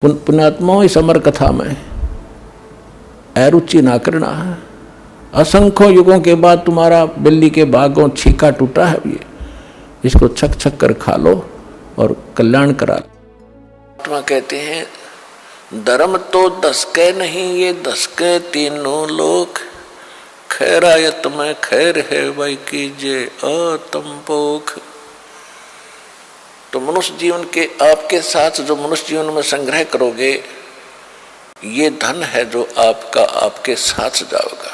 पुण्यात्माओं, इस अमर कथा में अरुचि ना करना है। असंख्यों युगों के बाद तुम्हारा बिल्ली के भागों छीका टूटा है, ये इसको छक छक कर खा लो और कल्याण करा। आत्मा कहते हैं धर्म तो दसके नहीं, ये दसके तीनों लोग। खैरायत में खैर है भाई कीजिए आत्म पोख। तो मनुष्य जीवन के आपके साथ जो मनुष्य जीवन में संग्रह करोगे, ये धन है जो आपका आपके साथ जाओगा।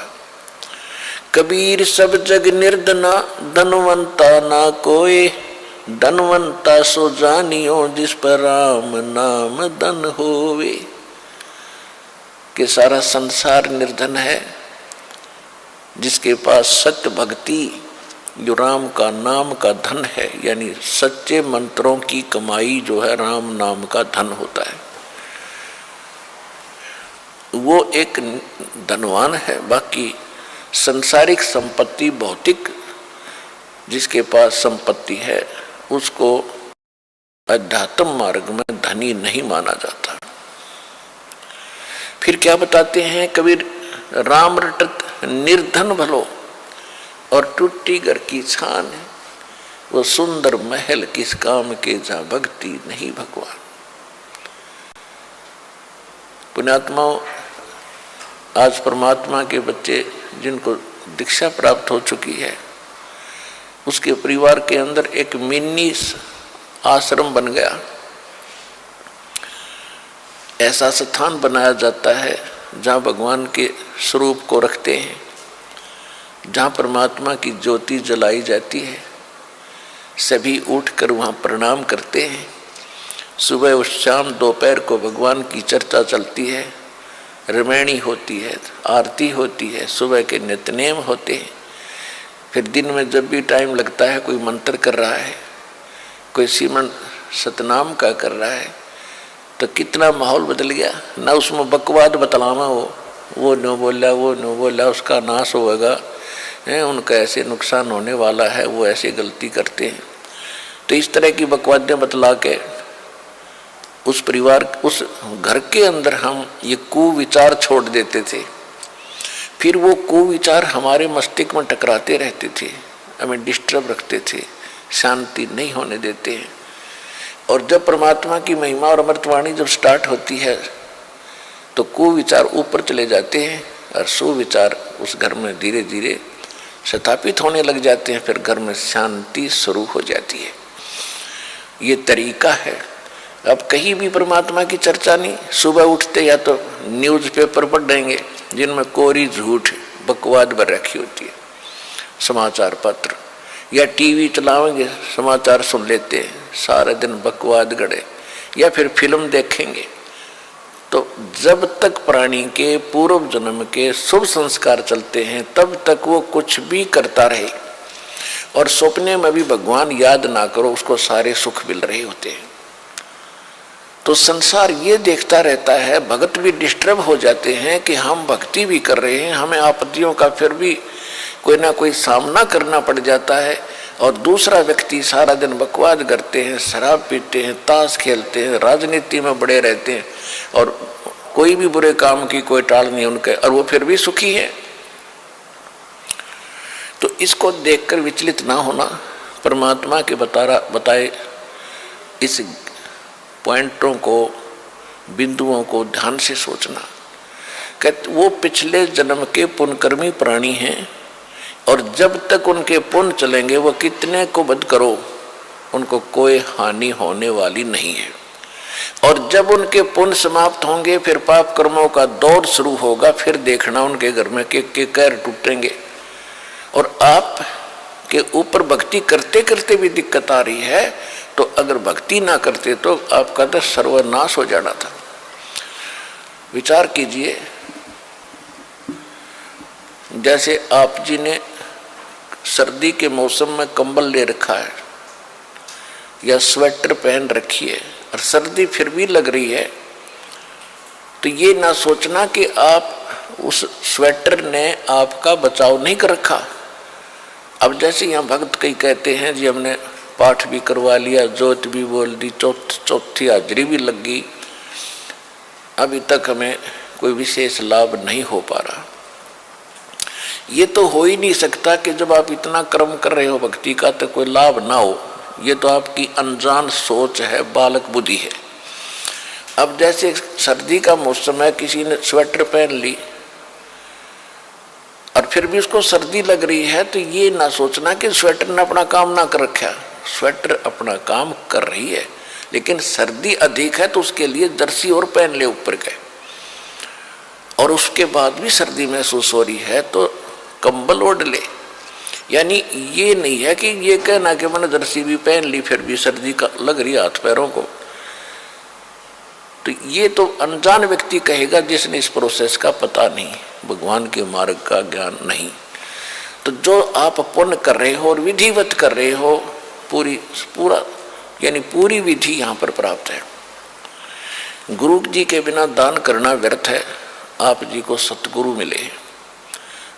कबीर सब जग निर्धना, धनवंता ना कोई। धनवंता सो जानियो, जिस पर राम नाम धन होवे। कि सारा संसार निर्धन है, जिसके पास सत्य भक्ति जो राम का नाम का धन है, यानी सच्चे मंत्रों की कमाई जो है राम नाम का धन होता है, वो एक धनवान है। बाकी संसारिक संपत्ति, भौतिक जिसके पास संपत्ति है, उसको अध्यात्म मार्ग में धनी नहीं माना जाता। फिर क्या बताते हैं कबीर, राम रटत निर्धन भलो और टूटी घर की छान है। वो सुंदर महल किस काम के, जहां भक्ति नहीं भगवान। पुण्यात्माओं, आज परमात्मा के बच्चे जिनको दीक्षा प्राप्त हो चुकी है, उसके परिवार के अंदर एक मिनी आश्रम बन गया। ऐसा स्थान बनाया जाता है जहाँ भगवान के स्वरूप को रखते हैं, जहाँ परमात्मा की ज्योति जलाई जाती है। सभी उठकर वहाँ प्रणाम करते हैं। सुबह और शाम दोपहर को भगवान की चर्चा चलती है, रमैणी होती है, आरती होती है, सुबह के नित्यनेम होते हैं। फिर दिन में जब भी टाइम लगता है, कोई मंत्र कर रहा है, कोई सिमरन सतनाम का कर रहा है, तो कितना माहौल बदल गया ना। उसमें बकवाद बतलावा, वो न बोला, वो न बोला, उसका नाश होगा, उनका ऐसे नुकसान होने वाला है, वो ऐसे गलती करते हैं। तो इस तरह की बकवादियाँ बतला के उस परिवार, उस घर के अंदर हम ये कुविचार छोड़ देते थे। फिर वो कुविचार हमारे मस्तिष्क में टकराते रहते थे, हमें डिस्टर्ब रखते थे, शांति नहीं होने देते हैं। और जब परमात्मा की महिमा और अमृतवाणी जब स्टार्ट होती है, तो कुविचार ऊपर चले जाते हैं और सुविचार उस घर में धीरे धीरे स्थापित होने लग जाते हैं। फिर घर में शांति शुरू हो जाती है। ये तरीका है। अब कहीं भी परमात्मा की चर्चा नहीं। सुबह उठते या तो न्यूज़पेपर पढ़ देंगे जिनमें कोरी झूठ बकवाद भर रखी होती है, समाचार पत्र, या टीवी चलाएंगे, समाचार सुन लेते हैं, सारे दिन बकवाद गड़े, या फिर फिल्म देखेंगे। तो जब तक प्राणी के पूर्व जन्म के शुभ संस्कार चलते हैं, तब तक वो कुछ भी करता रहे। और सपने में भी भगवान याद ना करो, उसको सारे सुख मिल रहे होते हैं। तो संसार ये देखता रहता है, भगत भी डिस्टर्ब हो जाते हैं कि हम भक्ति भी कर रहे हैं, हमें आपत्तियों का फिर भी कोई ना कोई सामना करना पड़ जाता है। और दूसरा व्यक्ति सारा दिन बकवाद करते हैं, शराब पीते हैं, ताश खेलते हैं, राजनीति में बड़े रहते हैं, और कोई भी बुरे काम की कोई टाल नहीं उनके, और वो फिर भी सुखी है। तो इसको देखकर विचलित ना होना, परमात्मा के बताए इस पॉइंटों को, बिंदुओं को ध्यान से सोचना। कहते वो पिछले जन्म के पुण्यकर्मी प्राणी हैं, और जब तक उनके पुण्य चलेंगे, वो कितने को बद करो, उनको कोई हानि होने वाली नहीं है। और जब उनके पुण्य समाप्त होंगे, फिर पाप कर्मों का दौर शुरू होगा। फिर देखना उनके घर में के कहर टूटेंगे। और आप के ऊपर भक्ति करते करते भी दिक्कत आ रही है, तो अगर भक्ति ना करते तो आपका तो सर्वनाश हो जाना था। विचार कीजिए, जैसे आप जी ने सर्दी के मौसम में कंबल ले रखा है या स्वेटर पहन रखी है, और सर्दी फिर भी लग रही है, तो ये ना सोचना कि आप उस स्वेटर ने आपका बचाव नहीं कर रखा। अब जैसे यहाँ भक्त कई कहते हैं जी हमने पाठ भी करवा लिया, जोत भी बोल दी, चौथी हाजरी भी लग गई, अभी तक हमें कोई विशेष लाभ नहीं हो पा रहा। ये तो हो ही नहीं सकता कि जब आप इतना कर्म कर रहे हो भक्ति का तो कोई लाभ ना हो। ये तो आपकी अनजान सोच है, बालक बुद्धि है। अब जैसे सर्दी का मौसम है, किसी ने स्वेटर पहन ली और फिर भी उसको सर्दी लग रही है, तो ये ना सोचना कि स्वेटर ने अपना काम ना कर रखा। स्वेटर अपना काम कर रही है, लेकिन सर्दी अधिक है तो उसके लिए जर्सी और पहन ले ऊपर के, और उसके बाद भी सर्दी महसूस हो रही है तो कंबल ओढ़ ले। यानी ये नहीं है कि ये कहना कि मैंने जर्सी भी पहन ली फिर भी सर्दी का लग रही हाथ पैरों को, तो ये तो अनजान व्यक्ति कहेगा जिसने इस प्रोसेस का पता नहीं, भगवान के मार्ग का ज्ञान नहीं। तो जो आप पुण्य कर रहे हो और विधिवत कर रहे हो, पूरी विधि यहाँ पर प्राप्त है। गुरु जी के बिना दान करना व्यर्थ है। आप जी को सतगुरु मिले,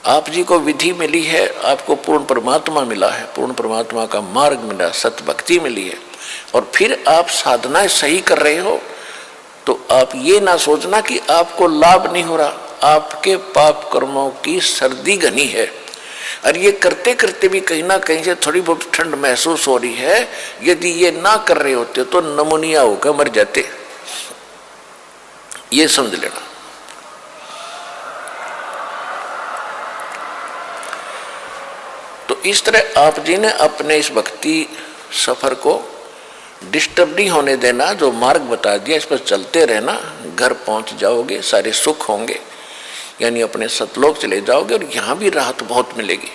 आप जी को विधि मिली है, आपको पूर्ण परमात्मा मिला है, पूर्ण परमात्मा का मार्ग मिला, सतभक्ति मिली है, और फिर आप साधनाएं सही कर रहे हो, तो आप ये ना सोचना कि आपको लाभ नहीं हो रहा। आपके पाप कर्मों की सर्दी घनी है, और ये करते करते भी कहीं ना कहीं से थोड़ी बहुत ठंड महसूस हो रही है। यदि ये ना कर रहे होते तो नमूनिया होकर मर जाते, ये समझ लेना। तो इस तरह आप जी ने अपने इस भक्ति सफर को डिस्टर्ब नहीं होने देना। जो मार्ग बता दिया इस पर चलते रहना, घर पहुंच जाओगे, सारे सुख होंगे, यानी अपने सतलोक चले जाओगे, और यहाँ भी राहत बहुत मिलेगी।